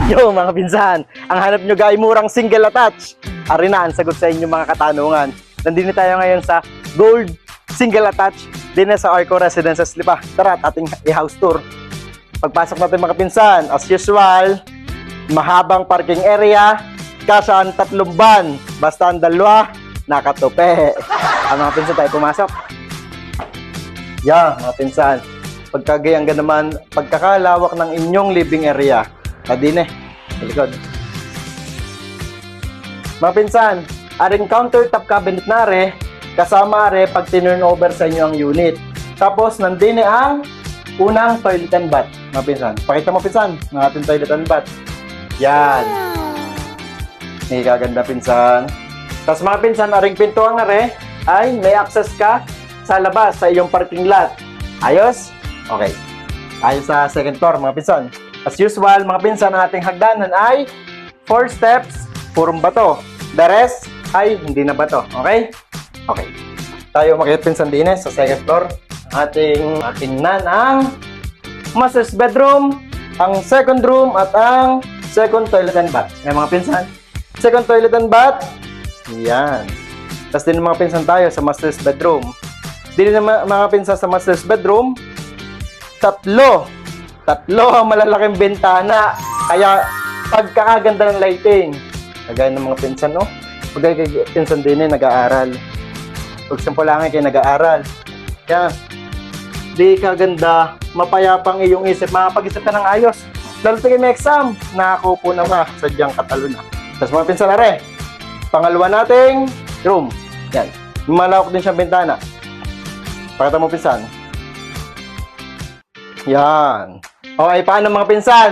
Yo mga pinsan, ang hanap nyo gay murang single attach. Ari na ang sagot sa inyong mga katanungan. Nandito tayo ngayon sa Gold Single Attach din na sa Arco Residences Lipa. Tara at ating i-house tour. Pagpasok natin mga pinsan, as usual, mahabang parking area, kasya ang 3 van, basta ang 2, nakatupe. Ang mga pinsan tayo pumasok. Mga pinsan, pagkagayang naman, pagkakalawak ng inyong living area. Kadine, sa likod. Mga pinsan, aring countertop cabinet na re, kasama re pag tinurn over sa inyo ang unit. Tapos, nandine ang unang toilet and bath. Mga pinsan, pakita mo pinsan, ng ating toilet and bath. Yan. May kaganda pinsan. Tapos mga pinsan, aring pintuang na re, ay may access ka sa labas, sa iyong parking lot. Ayos? Okay. Ayos sa second floor, mga pinsan. As usual, mga pinsan, ang ating hagdanan ay 4 steps, purong bato. The rest ay hindi na bato. Okay? Okay. Tayo makikita pinsan din sa second floor. Ating tingnan ang master's bedroom, ang second room, at ang second toilet and bath. May mga pinsan. Second toilet and bath. Yan. Tapos din mga pinsan tayo sa master's bedroom. Din na mga pinsan sa master's bedroom, tatlo ang malalaking bintana. Kaya pagkakaganda ng lighting. Kagaya ng mga pinsan, no? Pagkaya kay pinsan din nag-aaral. Pag sampulangin kayo nag-aaral. Kaya, di kaganda, mapayapang iyong isip. Makapag-isip ka ng ayos. Lalo tingin may exam, nakakupo na ka. Sadyang katalo na. Tapos mga pinsan na rin. Pangalawa nating room. Yan. Malawak din siyang bintana. Pakita mo pinsan. Yan. Okay, paano mga pinsan?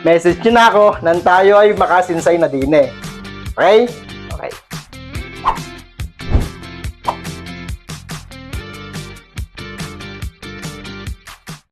Message nyo na ako nang tayo ay makasinsay na din eh. Okay?